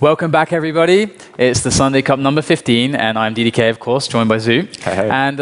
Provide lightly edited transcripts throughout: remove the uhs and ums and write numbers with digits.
Welcome back, everybody. It's the Sunday Cup number 15, and I'm DDK, of course, joined by Zoo. Hey. And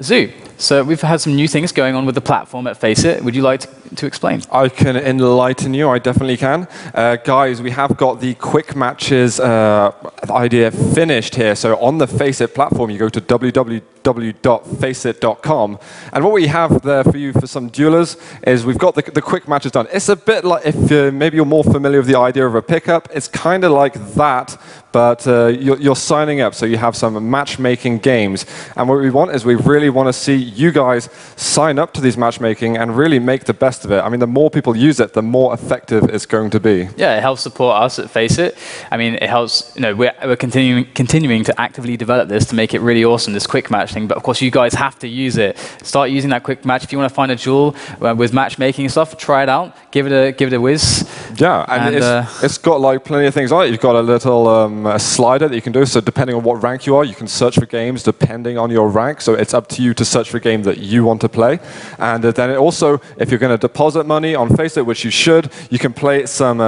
Zoo, so we've had some new things going on with the platform at FACEIT. Would you like to explain? I can enlighten you, I definitely can. Guys, we have got the quick matches idea finished here. So on the FACEIT platform, you go to www.faceit.com. And what we have there for you for some duelers is we've got the quick matches done. It's a bit like, if maybe you're more familiar with the idea of a pickup, it's kind of like that, but you're signing up, so you have some matchmaking games. And what we want is we really want to see you guys sign up to these matchmaking and really make the best of it. I mean, the more people use it, the more effective it's going to be. Yeah, it helps support us at FACEIT. I mean, it helps, you know, we're continuing to actively develop this to make it really awesome, this quick match thing. But of course, you guys have to use it. Start using that quick match. If you want to find a duel with matchmaking and stuff, try it out. Give it a whiz. Yeah, and it's got like plenty of things on it. You've got a little a slider that you can do. So depending on what rank you are, you can search for games depending on your rank. So it's up to you to search for a game that you want to play. And then it also, if you're going to deposit money on FACEIT, which you should, you can play some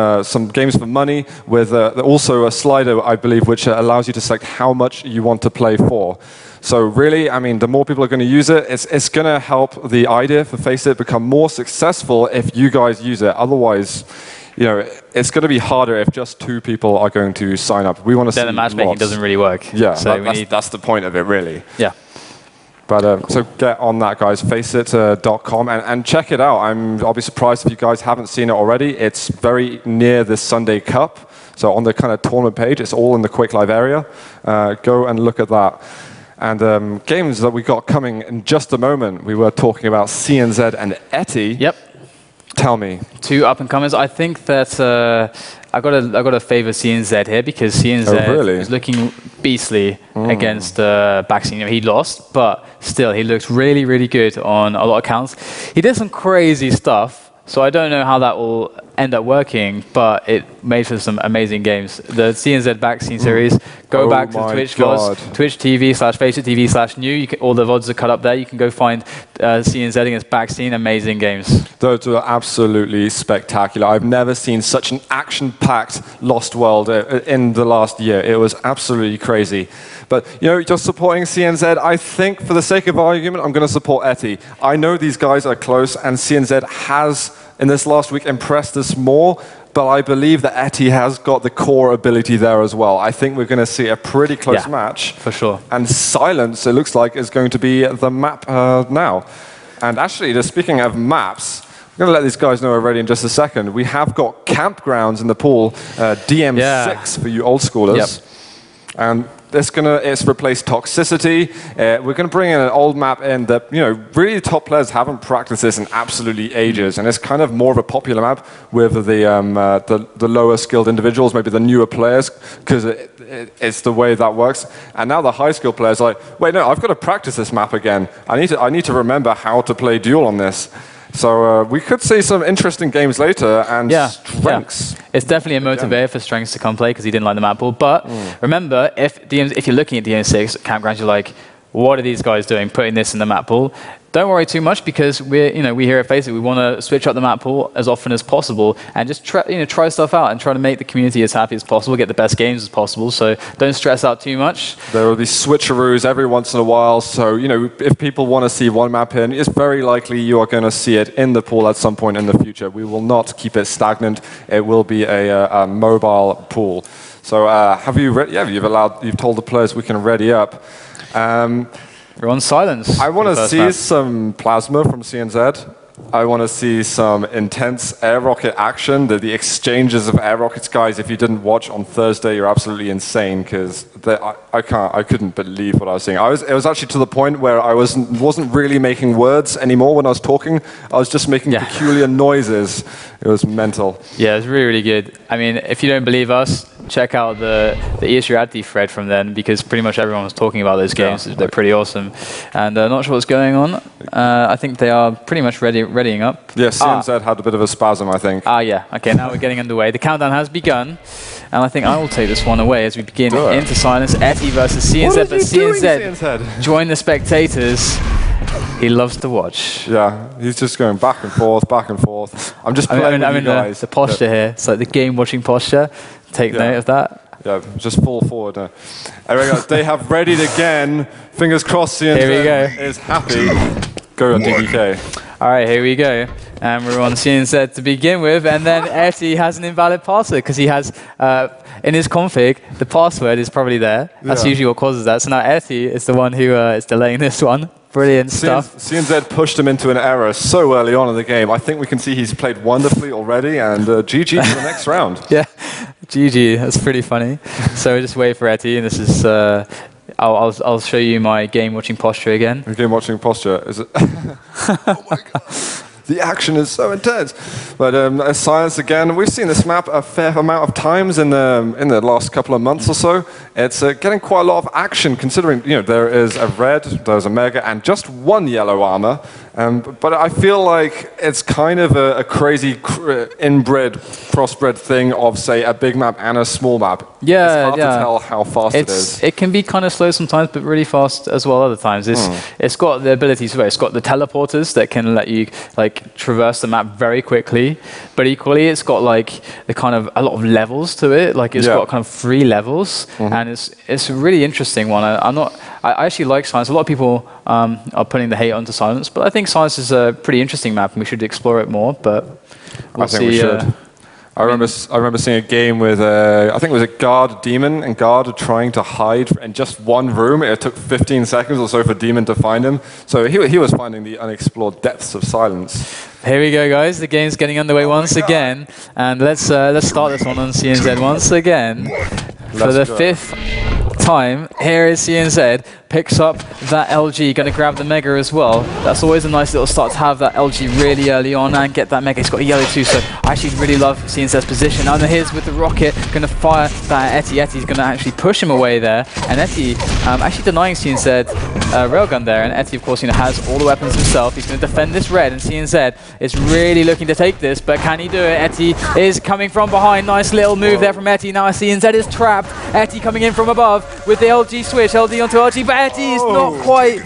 games for money with also a slider, I believe, which allows you to select how much you want to play for. So really, I mean, the more people are going to use it, it's going to help the idea for FACEIT become more successful if you guys use it. Otherwise, you know, it's going to be harder if just 2 people are going to sign up. We want to see then the matchmaking lots. doesn't really work. Yeah, so that's the point of it, really. Yeah. But so get on that, guys, faceit.com, and check it out. I'll be surprised if you guys haven't seen it already. It's very near this Sunday Cup. So on the kind of tournament page, it's all in the Quick Live area. Go and look at that. And games that we got coming in just a moment. We were talking about CNZ and Etty. Yep. Tell me. 2 up-and-comers. I think that I got to favor CNZ here because CNZ is looking beastly against Baxine. You know, he lost, but still, he looks really, really good on a lot of counts. He did some crazy stuff. So I don't know how that will end up working, but it made for some amazing games. The CNZ Baxine series, go back to Twitch VODs, Twitch TV/FACEIT TV/new. All the VODs are cut up there. You can go find CNZ against Baxine. Amazing games. Those are absolutely spectacular. I've never seen such an action-packed Lost World in the last year. It was absolutely crazy. But, you know, just supporting CNZ, I think for the sake of argument, I'm going to support Etty. I know these guys are close, and CNZ has, in this last week, impressed us more, but I believe that Etty has got the core ability there as well. I think we're going to see a pretty close match. For sure. And Silence, it looks like, is going to be the map now. And actually, just speaking of maps, I'm going to let these guys know already in just a second. We have got campgrounds in the pool, DM6 for you old schoolers. Yep. And it's replaced Toxicity. We're going to bring in an old map in that, you know, really top players haven't practiced this in absolutely ages, and it's kind of more of a popular map with the lower skilled individuals, maybe the newer players, because it's the way that works. And now the high skilled players are like, wait, no, I've got to practice this map again. I need to remember how to play Duel on this. So we could see some interesting games later, and Strengths. Yeah. It's definitely a motivator for Strengths to come play because he didn't like the map pool. But remember, if you're looking at DM6 Campgrounds, you're like, what are these guys doing putting this in the map pool? Don't worry too much because we here at FACEIT, we want to switch up the map pool as often as possible and just try stuff out and try to make the community as happy as possible, get the best games as possible. So don't stress out too much. There will be switcheroos every once in a while. So if people want to see one map in, it's very likely you are going to see it in the pool at some point in the future. We will not keep it stagnant. It will be a mobile pool. So have you you've told the players we can ready up. We're on Silence. I want to see some plasma from CNZ. I want to see some intense air rocket action. The exchanges of air rockets, guys. If you didn't watch on Thursday, you're absolutely insane because I couldn't believe what I was seeing. It was actually to the point where I wasn't really making words anymore when I was talking. I was just making peculiar noises. It was mental. Yeah, it was really, really good. I mean, if you don't believe us, check out the ESRAD thread from then because pretty much everyone was talking about those games. Yeah. They're pretty awesome. And not sure what's going on. I think they are pretty much readying up. Yeah, CNZ had a bit of a spasm, I think. Yeah. Okay, now we're getting underway. The countdown has begun. And I think I will take this one away as we begin into Silence. Etty versus CNZ. What are you doing, CNZ? Join the spectators. he loves to watch. Yeah, he's just going back and forth, back and forth. I'm just playing with you guys. The posture here, it's like the game-watching posture. Take note of that. Yeah, just fall forward. There we go. They have readied again. Fingers crossed. Here we go. Is happy. Go on DDK. All right, here we go. And we're on CNZ to begin with, and then etty has an invalid password because he has, in his config, the password is probably there. That's usually what causes that. So now etty is the one who is delaying this one. Brilliant stuff. CNZ pushed him into an error so early on in the game. I think we can see he's played wonderfully already, and GG for the next round. Yeah, GG. That's pretty funny. So we just wait for etty, and this is... I'll show you my game-watching posture again. Your game-watching posture, is it? Oh my god. The action is so intense. But Silence again, we've seen this map a fair amount of times in the last couple of months or so. It's getting quite a lot of action considering, there is a red, there's a mega, and just one yellow armor. But I feel like it's kind of a crazy inbred, crossbred thing of, say, a big map and a small map. Yeah, it's hard to tell how fast it is. It can be kind of slow sometimes, but really fast as well other times. It's got the abilities, it's got the teleporters that can let you traverse the map very quickly, but equally it's got the kind of a lot of levels to it. It's got kind of 3 levels, and it's a really interesting one. I actually like Silence. A lot of people are putting the hate onto Silence, but I think Silence is a pretty interesting map, and we should explore it more. But we'll see. We should. I remember seeing a game with I think it was a guard demon, and guard trying to hide in just one room. It took 15 seconds or so for demon to find him. So he was finding the unexplored depths of Silence. Here we go, guys. The game's getting underway once again, and let's start this one on CNZ once again for the 5th time. Here is CNZ, picks up that LG, going to grab the mega as well. That's always a nice little start to have that LG really early on and get that mega. He's got a yellow too, so I actually really love CNZ's position. And here's with the rocket, going to fire that etty. Etty's going to actually push him away there, and etty actually denying CNZ railgun there. And etty, of course, has all the weapons himself. He's going to defend this red, and CNZ is really looking to take this, but can he do it? Etty is coming from behind. Nice little move there from etty. Now CNZ is trapped. Etty coming in from above with the LG switch, LD onto LG, but etty is not quite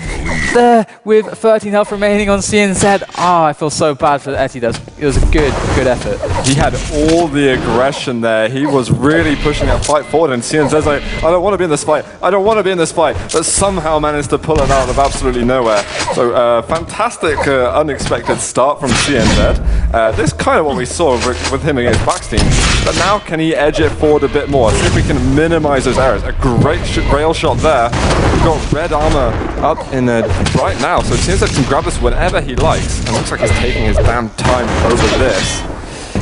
there with 13 health remaining on CNZ. I feel so bad for etty. It was a good effort. He had all the aggression there. He was really pushing that fight forward, and CNZ's like, I don't want to be in this fight. I don't want to be in this fight, but somehow managed to pull it out of absolutely nowhere. So fantastic, unexpected start from CNZ. This is kind of what we saw with him against Backstein, but now can he edge it forward a bit more? See if we can minimize those errors. A great rail shot there. We've got red armor up in right now, so CNZ can grab this whenever he likes. And looks like he's taking his damn time over this.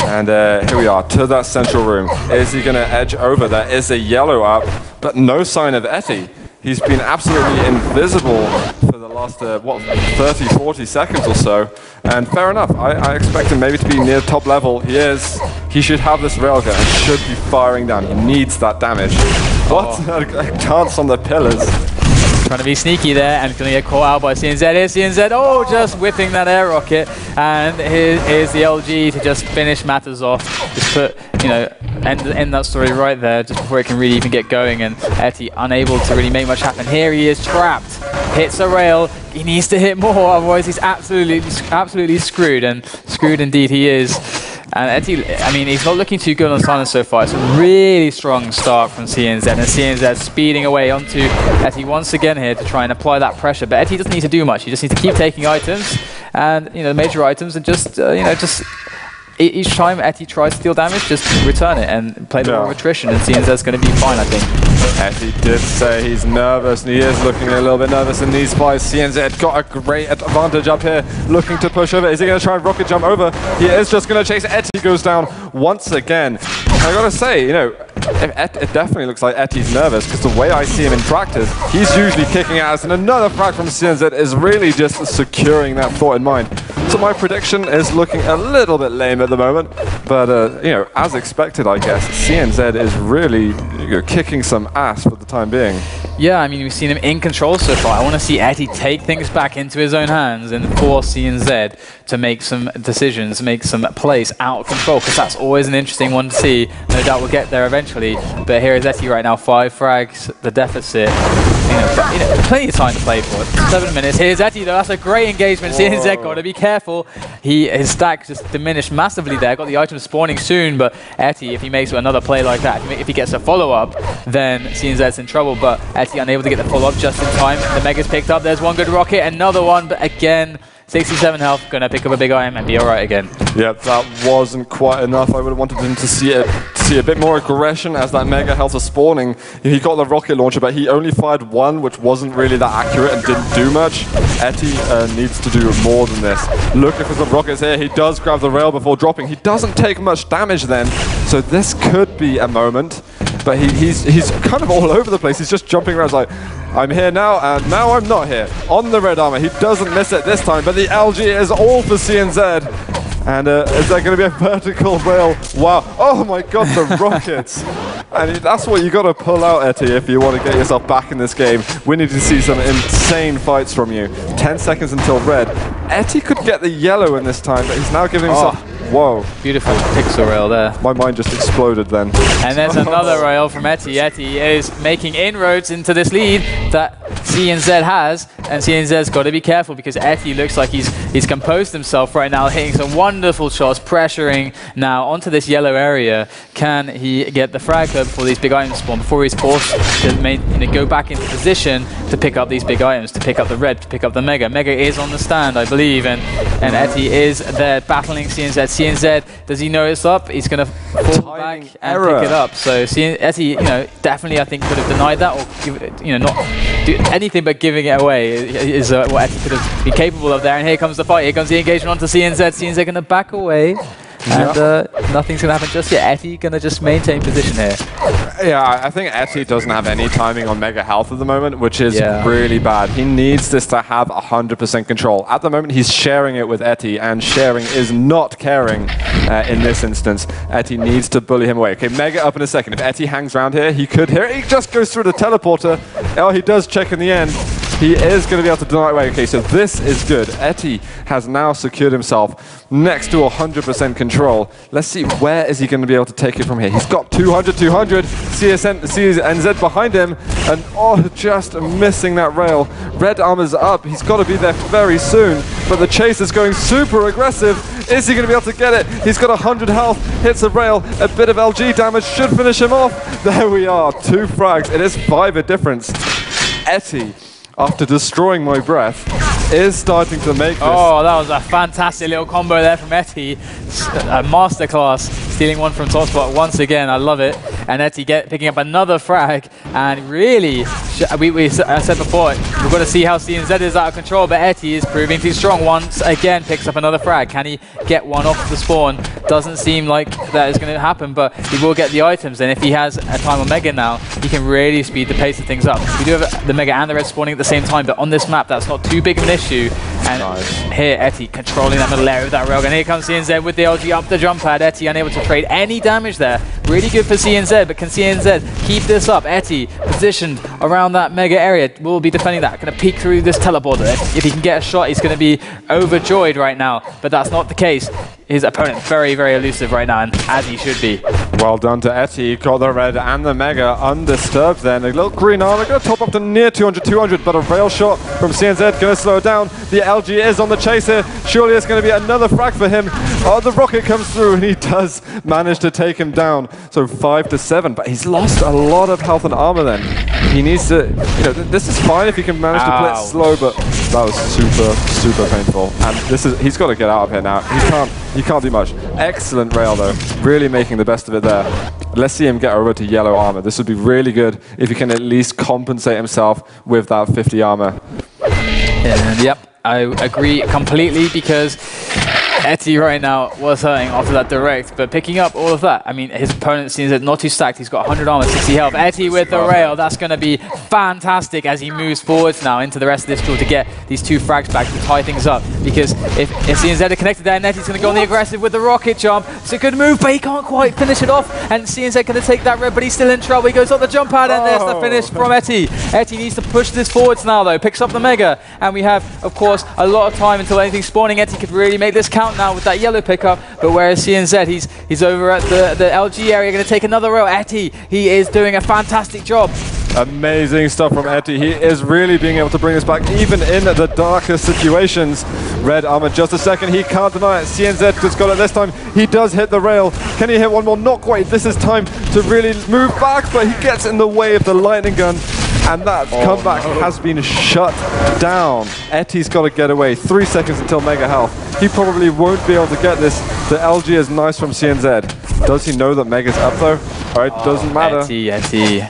And here we are, to that central room. Is he going to edge over? There is a yellow up, but no sign of etty. He's been absolutely invisible for the last, 30, 40 seconds or so. And fair enough, I expect him maybe to be near top level. He is. He should have this railgun and should be firing down. He needs that damage. What a chance on the pillars. Trying to be sneaky there, and going to get caught out by CNZ. Here's CNZ, just whipping that air rocket. And here's the LG to just finish matters off. Just put, end that story right there, just before it can really even get going. And etty unable to really make much happen. Here he is trapped, hits a rail. He needs to hit more, otherwise he's absolutely screwed. And screwed indeed he is. And etty, he's not looking too good on Silence so far. It's a really strong start from CNZ, and CNZ speeding away onto etty once again here to try and apply that pressure. But etty doesn't need to do much. He just needs to keep taking items, and major items, and just each time etty tries to deal damage, just return it and play the more attrition, and CNZ's going to be fine, I think. Etty did say he's nervous, and he is looking a little bit nervous in these fights. CNZ got a great advantage up here, looking to push over. Is he going to try and rocket jump over? He is just going to chase. Etty goes down once again. I got to say, it definitely looks like etty's nervous, because the way I see him in practice, he's usually kicking ass, and another frag from CNZ is really just securing that thought in mind. So my prediction is looking a little bit lame at the moment, but as expected, I guess, CNZ is really kicking some ass for the time being. Yeah, we've seen him in control so far. I want to see etty take things back into his own hands and force CNZ to make some decisions, make some plays out of control, because that's always an interesting one to see. No doubt we'll get there eventually, but here is etty right now, 5 frags, the deficit. plenty of time to play for it. 7 minutes. Here's Etty though. That's a great engagement. CNZ got to be careful. His stack just diminished massively there. Got the item spawning soon, but Etty, if he makes another play like that, if he gets a follow-up, then CNZ's in trouble. But Etty unable to get the follow-up just in time. The Mega's picked up. There's one good rocket, another one, but again, 67 health, gonna pick up a big item and be alright again. Yeah, that wasn't quite enough. I would have wanted him to see a bit more aggression as that Mega health was spawning. He got the rocket launcher, but he only fired one, which wasn't really that accurate and didn't do much. Etty needs to do more than this. Looking for some rockets here. He does grab the rail before dropping. He doesn't take much damage then, so this could be a moment. But he's kind of all over the place. He's just jumping around like, I'm here now, and now I'm not here. On the red armor, he doesn't miss it this time, but the LG is all for CNZ. And is there going to be a vertical rail? Wow. Oh my god, the rockets. And that's what you got to pull out, Etty, if you want to get yourself back in this game. We need to see some insane fights from you. 10 seconds until red. Etty could get the yellow in this time, but he's now giving himself... Whoa. Beautiful pixel rail there. My mind just exploded then. And there's another rail from Etty. Etty is making inroads into this lead that CNZ has, and CNZ's got to be careful because Etty looks like he's composed himself right now, hitting some wonderful shots, pressuring now onto this yellow area. Can he get the frag though before these big items spawn, before he's forced to go back into position to pick up these big items, to pick up the red, to pick up the Mega. Mega is on the stand, I believe, and Etty is there battling CNZ. CNZ, does he know it's up? He's going to fall back and pick it up. So Etty, definitely I think could have denied that or give it, not do anything but giving it away is what Etty could have been capable of there. And here comes the fight. Here comes the engagement onto CNZ. CNZ going to back away. And nothing's going to happen just yet. Etty going to just maintain position here. Yeah, I think Etty doesn't have any timing on Mega Health at the moment, which is really bad. He needs this to have 100% control. At the moment, he's sharing it with Etty, and sharing is not caring in this instance. Etty needs to bully him away. Okay, Mega up in a second. If Etty hangs around here, he could hear it. He just goes through the teleporter. Oh, he does check in the end. He is going to be able to deny it away. Okay, so this is good. Etty has now secured himself next to 100% control. Let's see, where is he going to be able to take it from here? He's got 200, CNZ behind him, and just missing that rail. Red armor's up. He's got to be there very soon, but the chase is going super aggressive. Is he going to be able to get it? He's got 100 health, hits a rail, a bit of LG damage, should finish him off. There we are, 2 frags. It is 5 a difference. Etty, after destroying my breath, is starting to make this. Oh, that was a fantastic little combo there from Etty. A masterclass, stealing one from top spot once again. I love it. And Etty picking up another frag. And really, I said before, we've got to see how CNZ is out of control, but Etty is proving too strong. Once again, picks up another frag. Can he get one off the spawn? Doesn't seem like that is going to happen, but he will get the items. And if he has a time on Mega now, he can really speed the pace of things up. We do have the Mega and the red spawning at the same time, but on this map, that's not too big of an issue. And here, Etty controlling that middle area with that railgun. Here comes CNZ with the LG up the jump pad. Etty unable to trade any damage there. Really good for CNZ, but can CNZ keep this up? Etty positioned around that Mega area. Will be defending that. Going to peek through this teleporter. If he can get a shot, he's going to be overjoyed right now, but that's not the case. His opponent very, very elusive right now, and as he should be. Well done to Etty. Got the red and the Mega undisturbed then. A little green armor, going to top up to near 200, but a rail shot from CNZ going to slow it down. The LG is on the chase here. Surely it's going to be another frag for him. Oh, the rocket comes through, and he does manage to take him down. So 5 to 7, but he's lost a lot of health and armor then. He needs to, this is fine if he can manage to play it slow, but that was super, super painful. And he's got to get out of here now. He can't do much. Excellent rail though, really making the best of it there. Let's see him get over to yellow armor. This would be really good if he can at least compensate himself with that 50 armor. Yep, I agree completely because Etty right now was hurting after that direct, but picking up all of that, I mean, his opponent seems that not too stacked. He's got 100 armor, 60 health. Etty with the rail, that's going to be fantastic as he moves forwards now into the rest of this duel to get these 2 frags back to tie things up. Because if CNZ are connected there, Etty's going to go on the aggressive with the rocket jump. It's a good move, but he can't quite finish it off. And CNZ going to take that red, but he's still in trouble. He goes on the jump pad, and there's the finish from Etty. Etty needs to push this forwards now, though. Picks up the Mega, and we have, of course, a lot of time until anything's spawning. Etty could really make this count out now with that yellow pickup, but whereas CNZ, he's over at the LG area, going to take another row. Etty, he is doing a fantastic job. Amazing stuff from Etty. He is really being able to bring us back even in the darkest situations. Red armor, just a second. He can't deny it. CNZ just got it this time. He does hit the rail. Can he hit one more? Not quite. This is time to really move back, but he gets in the way of the lightning gun. And that comeback has been shut down. Etty's got to get away. 3 seconds until Mega Health. He probably won't be able to get this. The LG is nice from CNZ. Does he know that Mega's up though? All right, doesn't matter. Etty.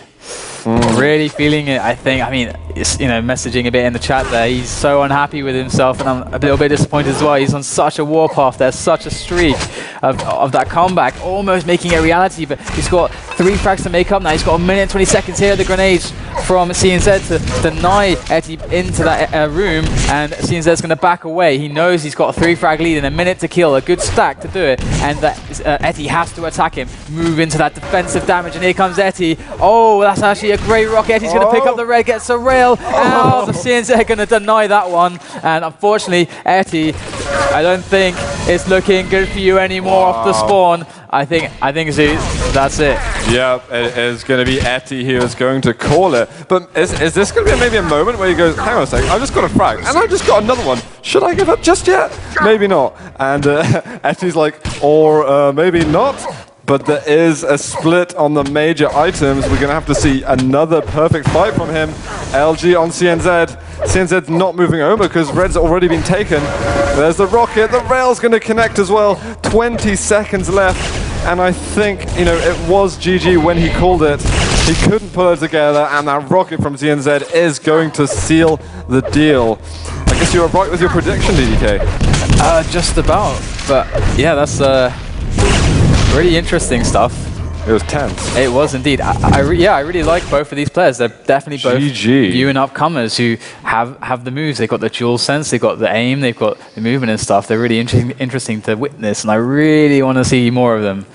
Really feeling it, I think. I mean, it's, you know, messaging a bit in the chat there. He's so unhappy with himself, and I'm a little bit disappointed as well. He's on such a warpath. There's such a streak of that comeback, almost making it a reality. But he's got 3 frags to make up now. He's got 1 minute and 20 seconds here. The grenades from CNZ to deny Etty into that room, and CNZ's going to back away. He knows he's got a 3 frag lead and a minute to kill, a good stack to do it, and that Etty has to attack him, move into that defensive damage, and here comes Etty. Oh, that's actually a great rocket. Etty's going to pick up the red, gets a rail. Oh, the CNZ going to deny that one, and unfortunately, Etty, I don't think it's looking good for you anymore off the spawn. I think Zeus, that's it. Yeah, it is going to be Etty who is going to call it. But is this going to be maybe a moment where he goes, hang on a second, I just got a frag, and I just got another one. Should I give up just yet? Maybe not. And Etty's like, or maybe not. But there is a split on the major items. We're going to have to see another perfect fight from him. LG on CNZ. CNZ's not moving over because Red's already been taken. There's the rocket. The rail's going to connect as well. 20 seconds left. And I think, you know, it was GG when he called it. He couldn't pull it together. And that rocket from CNZ is going to seal the deal. I guess you were right with your prediction, DDK. Just about. But yeah, that's really interesting stuff. It was tense. It was indeed. I really like both of these players. They're definitely both new and upcomers who have the moves. They've got the dual sense, they've got the aim, they've got the movement and stuff. They're really interesting to witness, and I really want to see more of them.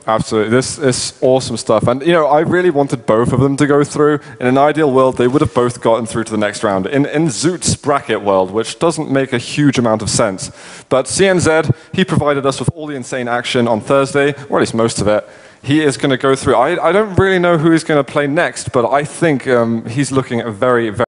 Absolutely. This is awesome stuff. And, you know, I really wanted both of them to go through. In an ideal world, they would have both gotten through to the next round. In Zoot's bracket world, which doesn't make a huge amount of sense. But CNZ, he provided us with all the insane action on Thursday, or at least most of it. He is going to go through. I don't really know who he's going to play next, but I think he's looking at very, very